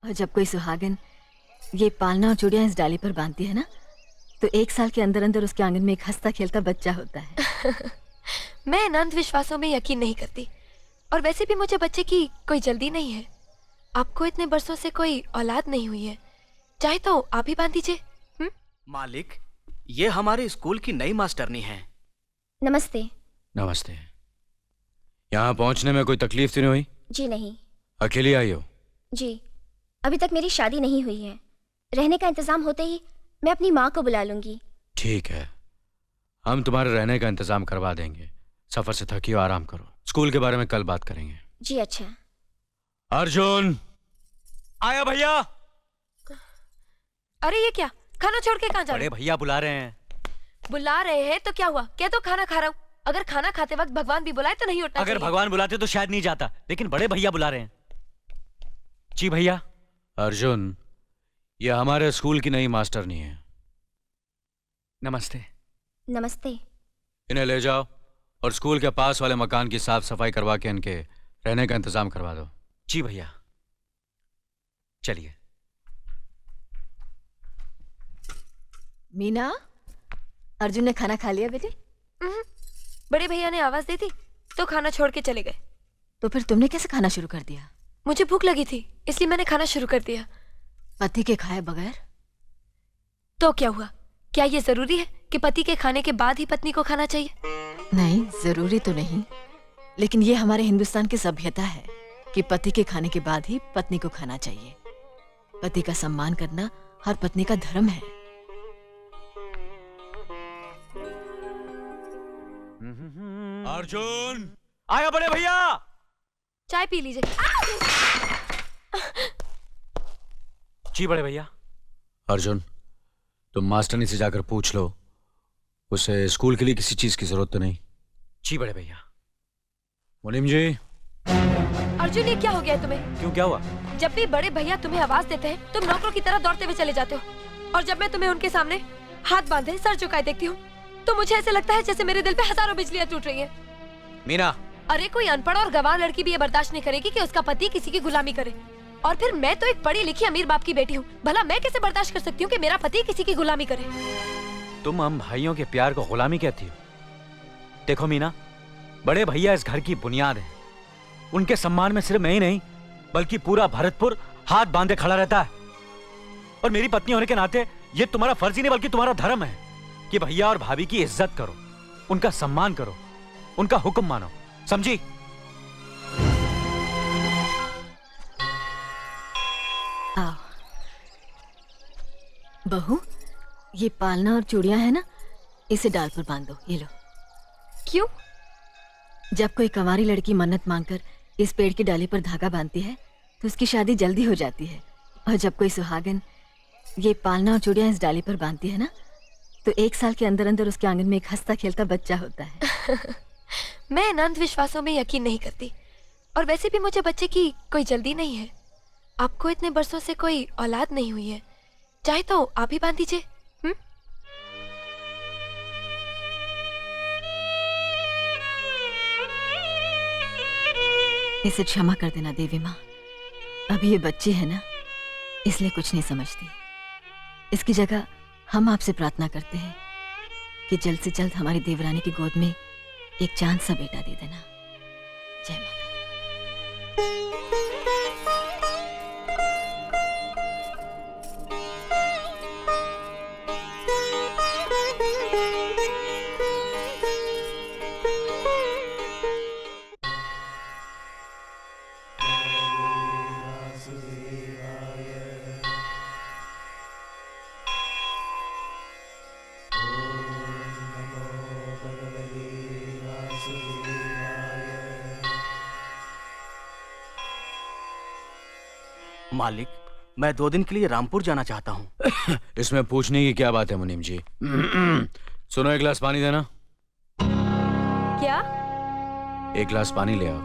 और जब कोई सुहागन ये पालना और चूड़ियां इस डाली पर बांधती है ना, तो 1 साल के अंदर अंदर उसके आंगन में एक हंसता खेलता बच्चा होता है। मैं इन अंधविश्वासों में यकीन नहीं करती, और वैसे भी मुझे बच्चे की कोई जल्दी नहीं है। आपको इतने बरसों से कोई औलाद नहीं हुई है, चाहे तो आप ही बांध दीजिए। मालिक, ये हमारे स्कूल की नई मास्टरनी है। नमस्ते। नमस्ते। यहाँ पहुँचने में कोई तकलीफ तो नहीं हुई? जी नहीं। अकेली आई हो? जी, अभी तक मेरी शादी नहीं हुई है। रहने का इंतजाम होते ही मैं अपनी माँ को बुला लूंगी। ठीक है, हम तुम्हारे रहने का इंतजाम करवा देंगे। सफर से थकी हो, आराम करो। स्कूल के बारे में कल बात करेंगे। जी अच्छा। अर्जुन आया भैया। अरे ये क्या, खाना छोड़ के कहाँ जा रहे बड़े भैया बुला रहे हैं। बुला रहे हैं तो क्या हुआ, क्या तो खाना खा रहा हूँ। अगर खाना खाते वक्त भगवान भी बुलाए तो नहीं उठना अगर चाहिए। भगवान बुलाते तो शायद नहीं जाता, लेकिन बड़े भैया बुला रहे हैं। जी भैया। अर्जुन, ये हमारे स्कूल की नई मास्टरनी है। नमस्ते। नमस्ते। इन्हें ले जाओ और स्कूल के पास वाले मकान की साफ सफाई करवा के इनके रहने का इंतजाम करवा दो। जी भैया, चलिए। मीना, अर्जुन ने खाना खा लिया बेटे? बड़े भैया ने आवाज दी थी तो खाना छोड़ के चले गए। तो फिर तुमने कैसे खाना शुरू कर दिया? मुझे भूख लगी थी, इसलिए मैंने खाना शुरू कर दिया। पति के खाए बगैर? तो क्या हुआ, क्या ये जरूरी है कि पति के खाने के बाद ही पत्नी को खाना चाहिए? नहीं, जरूरी तो नहीं, लेकिन ये हमारे हिंदुस्तान की सभ्यता है कि पति के खाने के बाद ही पत्नी को खाना चाहिए। पति का सम्मान करना हर पत्नी का धर्म है। अर्जुन आया बड़े भैया। चाय पी लीजिए। जी बड़े भैया। अर्जुन, तुम मास्टरनी से जाकर पूछ लो, उसे स्कूल के लिए किसी चीज की जरूरत तो नहीं। जी बड़े भैया। मुनीम जी। अर्जुन, ये क्या हो गया है तुम्हें? क्यों, क्या हुआ? जब भी बड़े भैया तुम्हें आवाज देते हैं तुम नौकरों की तरह दौड़ते हुए चले जाते हो, और जब मैं तुम्हें उनके सामने हाथ बांधे सर झुकाए देखती हूँ तो मुझे ऐसे लगता है जैसे मेरे दिल पे हजारों बिजलियां टूट रही हैं। मीना। अरे कोई अनपढ़ और गंवार लड़की भी ये बर्दाश्त नहीं करेगी कि उसका पति किसी की गुलामी करे, और फिर मैं तो एक पढ़ी लिखी अमीर बाप की बेटी हूँ। भला मैं कैसे बर्दाश्त कर सकती हूँ कि मेरा पति किसी की गुलामी करे? तुम हम भाइयों के प्यार को गुलामी कहती हो? देखो मीना, बड़े भैया इस घर की बुनियाद है। उनके सम्मान में सिर्फ मैं ही नहीं बल्कि पूरा भरतपुर हाथ बांधे खड़ा रहता है। और मेरी पत्नी होने के नाते ये तुम्हारा फर्ज ही नहीं बल्कि तुम्हारा धर्म है कि भैया और भाभी की इज्जत करो, उनका सम्मान करो, उनका हुक्म मानो, समझी? आओ बहू, ये पालना और चूड़ियां है ना, इसे डाल पर बांध दो। ये लो। क्यों? जब कोई कंवारी लड़की मन्नत मांगकर इस पेड़ की डाली पर धागा बांधती है तो उसकी शादी जल्दी हो जाती है। और जब कोई सुहागन ये पालना और चूड़ियां इस डाली पर बांधती है ना, तो 1 साल के अंदर अंदर उसके आंगन में एक हंसता खेलता बच्चा होता है। मैं इन अंधविश्वासों में यकीन नहीं करती, और वैसे भी मुझे बच्चे की कोई जल्दी नहीं है। आपको इतने बरसों से कोई औलाद नहीं हुई है, चाहे तो आप ही बांध दीजिए। इसे क्षमा कर देना देवी माँ, अभी ये बच्ची है ना, इसलिए कुछ नहीं समझती। इसकी जगह हम आपसे प्रार्थना करते हैं कि जल्द से जल्द हमारी देवरानी की गोद में एक चांद सा बेटा दे देना। जय माता। मालिक, मैं 2 दिन के लिए रामपुर जाना चाहता हूँ। इसमें पूछने की क्या बात है मुनीम जी? सुनो, 1 गिलास पानी देना। क्या? 1 गिलास पानी ले आओ।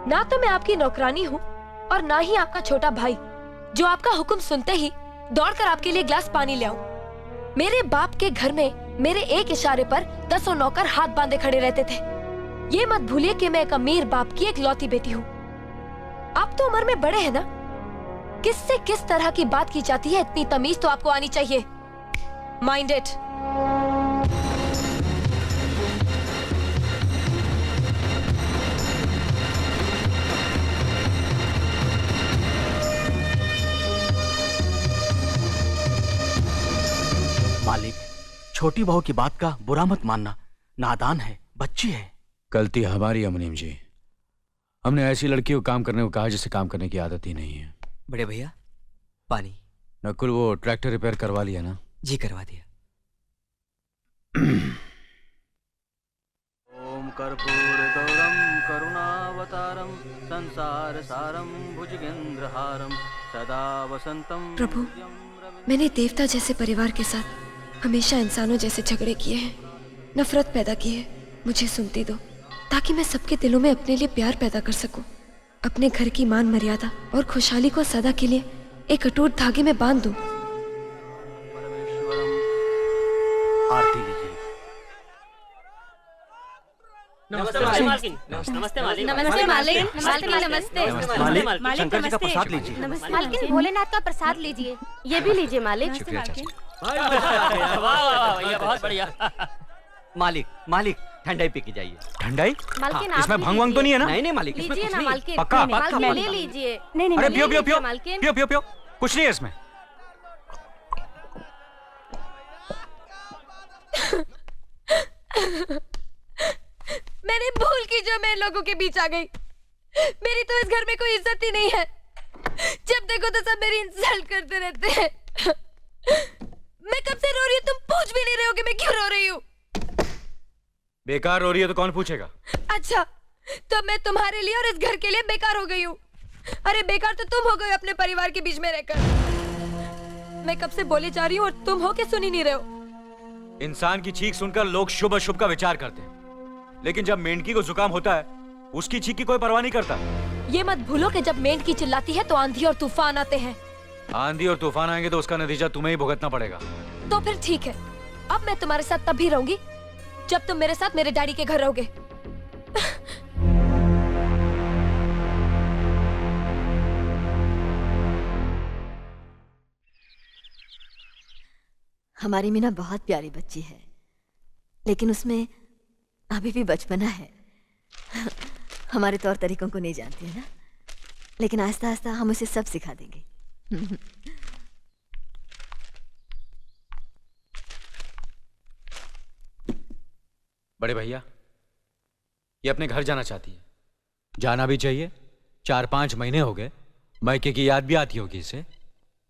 ना तो मैं आपकी नौकरानी हूँ और ना ही आपका छोटा भाई जो आपका हुक्म सुनते ही दौड़कर आपके लिए गिलास पानी ले आऊं। मेरे बाप के घर में मेरे एक इशारे पर 10 नौकर हाथ बांधे खड़े रहते थे। ये मत भूलिए कि मैं एक अमीर बाप की एक लौती बेटी हूँ। आप तो उम्र में बड़े हैं ना, किससे किस तरह की बात की जाती है, इतनी तमीज तो आपको आनी चाहिए। Mind it. मालिक, छोटी बहू की बात का बुरा मत मानना, नादान है, बच्ची है। गलती हमारी है मुनीम जी। हमने ऐसी लड़की को काम करने को कहा जिसे काम करने की आदत ही नहीं है। बड़े भैया पानी। नकुल, वो ट्रैक्टर रिपेयर करवा लिया ना? जी करवा दिया। ओम कर्पूरगौरम करुणावतारम संसार सारम भुजगेंद्रहारम सदा वसंतम। प्रभु, मैंने देवता जैसे परिवार के साथ हमेशा इंसानों जैसे झगड़े किए हैं, नफरत पैदा की है। मुझे सुनती दो ताकि मैं सबके दिलों में अपने लिए प्यार पैदा कर सकूं, अपने घर की मान मर्यादा और खुशहाली को सदा के लिए एक अटूट धागे में बांध दूं। परमेश्वरम। आरती लीजिए। नमस्ते मालिक। नमस्ते मालिक। नमस्ते मालिक। नमस्ते। मालिक, शंकर जी का प्रसाद लीजिए। मालकिन, भोलेनाथ का प्रसाद लीजिए। ये भी लीजिए मालिक। शुक्रिया चाचा। वाह वाह भैया, बहुत बढ़िया। मालिक मालिक ठंडाई पी के जाइए। ठंडाई? मालकिन, हाँ, आप इसमें भी भंग वंग तो नहीं है ना? नहीं नहीं मालिक, इसमें लीजिए कुछ ना नहीं। मालकिन। पक्का? मालकिन ले लीजिए। नहीं अरे पियो पियो पियो मालकिन। पियो पियो पियो, कुछ नहीं है इसमें। मैंने भूल की जो मैं इन लोगों के बीच आ गई। मेरी तो इस घर में कोई इज्जत ही नहीं है। जब देखो तो सब मेरी इंसल्ट करते रहते हैं। मैं कब से रो रही हूँ, तुम पूछ भी नहीं रहे हो कि मैं क्यों रो रही हूँ। बेकार हो रही है तो कौन पूछेगा? अच्छा, तो मैं तुम्हारे लिए और इस घर के लिए बेकार हो गई हूँ। अरे बेकार तो तुम हो गए अपने परिवार के बीच में रहकर। मैं कब से बोले जा रही हूँ और तुम हो के सुन ही नहीं रहे हो। इंसान की चीख सुनकर लोग शुभ अशुभ का विचार करते हैं, लेकिन जब मेंढकी को जुकाम होता है उसकी चीख की कोई परवाह नहीं करता। ये मत भूलो कि जब मेंढकी चिल्लाती है तो आंधी और तूफान आते हैं। आंधी और तूफान आएंगे तो उसका नतीजा तुम्हें ही भुगतना पड़ेगा। तो फिर ठीक है, अब मैं तुम्हारे साथ तब भी रहूंगी जब तुम मेरे साथ मेरे डैडी के घर रहोगे। हमारी मीना बहुत प्यारी बच्ची है, लेकिन उसमें अभी भी बचपना है। हमारे तौर तरीकों को नहीं जानती है ना, लेकिन आहिस्ता आहिस्ता हम उसे सब सिखा देंगे। बड़े भैया, ये अपने घर जाना चाहती है। जाना भी चाहिए, 4-5 महीने हो गए, मायके की याद भी आती होगी इसे।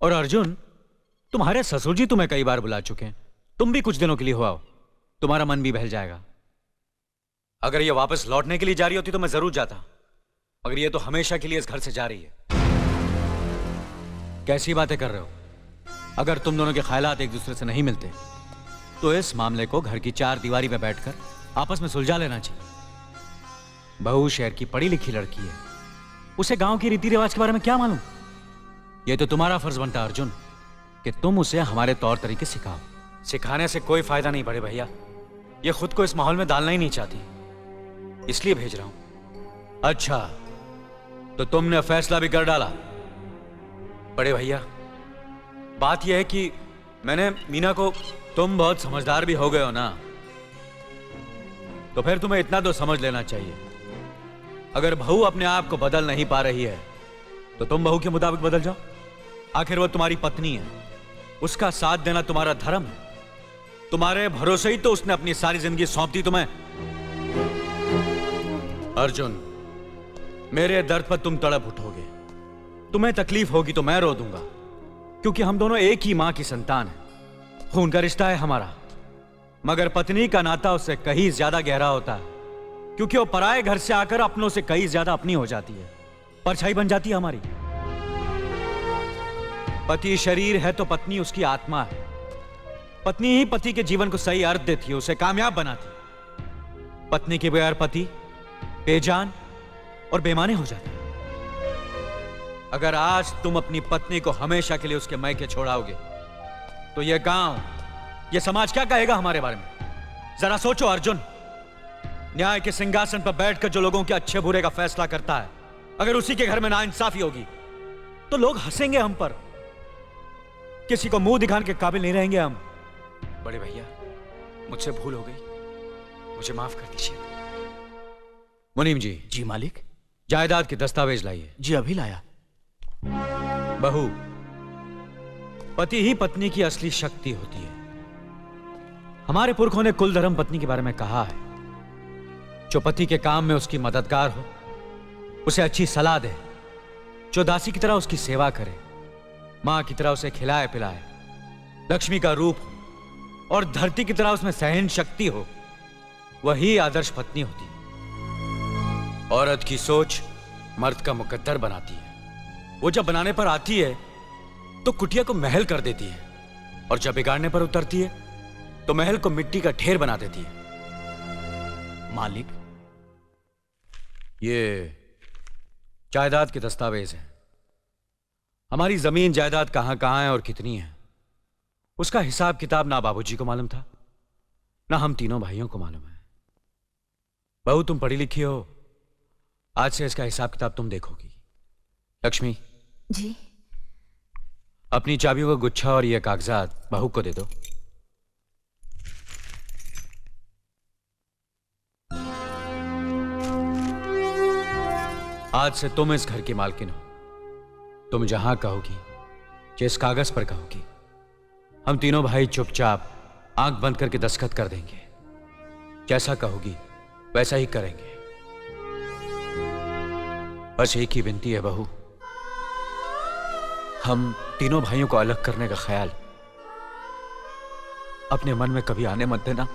और अर्जुन, तुम्हारे ससुर जी तुम्हें कई बार बुला चुके हैं, तुम भी कुछ दिनों के लिए हो आओ, तुम्हारा मन भी बहल जाएगा। अगर ये वापस लौटने के लिए जा रही होती तो मैं जरूर जाता, मगर ये तो हमेशा के लिए इस घर से जा रही है। कैसी बातें कर रहे हो? अगर तुम दोनों के ख्यालात एक दूसरे से नहीं मिलते तो इस मामले को घर की 4 दीवारी में बैठकर आपस में सुलझा लेना चाहिए। बहू शहर की पढ़ी लिखी लड़की है, उसे गांव की रीति रिवाज के बारे में क्या मालूम? यह तो तुम्हारा फर्ज बनता है अर्जुन कि तुम उसे हमारे तौर तरीके सिखाओ। सिखाने से कोई फायदा नहीं बड़े भैया, ये खुद को इस माहौल में डालना ही नहीं चाहती, इसलिए भेज रहा हूं। अच्छा, तो तुमने फैसला भी कर डाला? बड़े भैया, बात यह है कि मैंने मीना को, तुम बहुत समझदार भी हो गए हो ना, तो फिर तुम्हें इतना तो समझ लेना चाहिए, अगर बहू अपने आप को बदल नहीं पा रही है तो तुम बहू के मुताबिक बदल जाओ। आखिर वो तुम्हारी पत्नी है, उसका साथ देना तुम्हारा धर्म है। तुम्हारे भरोसे ही तो उसने अपनी सारी जिंदगी सौंप दी तुम्हें। अर्जुन, मेरे दर्द पर तुम तड़प उठोगे, तुम्हें तकलीफ होगी तो मैं रो दूंगा, क्योंकि हम दोनों एक ही मां की संतान हैं। खून का रिश्ता है हमारा, मगर पत्नी का नाता उससे कहीं ज्यादा गहरा होता है, क्योंकि वो पराये घर से आकर अपनों से कहीं ज्यादा अपनी हो जाती है, परछाई बन जाती है हमारी। पति शरीर है तो पत्नी उसकी आत्मा है। पत्नी ही पति के जीवन को सही अर्थ देती है, उसे कामयाब बनाती है। पत्नी के बगैर पति बेजान और बेमाने हो जाते हैं। अगर आज तुम अपनी पत्नी को हमेशा के लिए उसके मायके छोड़ाओगे तो यह गांव, यह समाज क्या कहेगा हमारे बारे में? जरा सोचो अर्जुन, न्याय के सिंहासन पर बैठकर जो लोगों के अच्छे बुरे का फैसला करता है, अगर उसी के घर में नाइंसाफी होगी तो लोग हंसेंगे हम पर, किसी को मुंह दिखाने के काबिल नहीं रहेंगे हम। बड़े भैया, मुझसे भूल हो गई, मुझे माफ कर दीजिए। मुनीम जी, जी मालिक। जायदाद के दस्तावेज लाइए। जी अभी लाया। बहू, पति ही पत्नी की असली शक्ति होती है। हमारे पुरखों ने कुल धर्म पत्नी के बारे में कहा है, जो पति के काम में उसकी मददगार हो, उसे अच्छी सलाह दे, जो दासी की तरह उसकी सेवा करे, मां की तरह उसे खिलाए पिलाए, लक्ष्मी का रूप हो और धरती की तरह उसमें सहन शक्ति हो, वही आदर्श पत्नी होती है। औरत की सोच मर्द का मुकद्दर बनाती है। वो जब बनाने पर आती है तो कुटिया को महल कर देती है, और जब बिगाड़ने पर उतरती है तो महल को मिट्टी का ढेर बना देती है। मालिक, ये जायदाद के दस्तावेज हैं। हमारी जमीन जायदाद कहां कहां है और कितनी है, उसका हिसाब किताब ना बाबूजी को मालूम था, ना हम तीनों भाइयों को मालूम है। बहू, तुम पढ़ी लिखी हो, आज से इसका हिसाब किताब तुम देखोगी। लक्ष्मी जी। अपनी चाबियों का गुच्छा और ये कागजात बहू को दे दो। आज से तुम इस घर की मालकिन हो। तुम जहां कहोगी, जिस कागज पर कहोगी, हम तीनों भाई चुपचाप आंख बंद करके दस्तखत कर देंगे। जैसा कहोगी वैसा ही करेंगे। बस एक ही विनती है बहू, हम तीनों भाइयों को अलग करने का ख्याल अपने मन में कभी आने मत देना।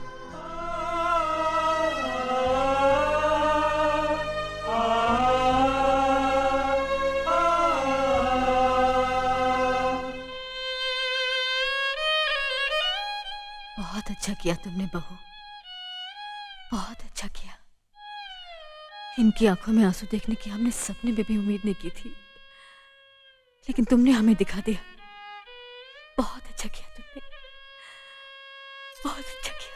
बहुत अच्छा किया तुमने बहू, बहुत अच्छा किया। इनकी आंखों में आंसू देखने की हमने सपने में भी उम्मीद नहीं की थी, लेकिन तुमने हमें दिखा दिया। बहुत अच्छा किया तुमने, बहुत अच्छा किया।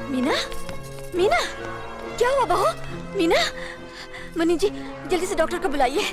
मीना, मीना, क्या हुआ बहू? मीना, मुनि जी जल्दी से डॉक्टर को बुलाइए।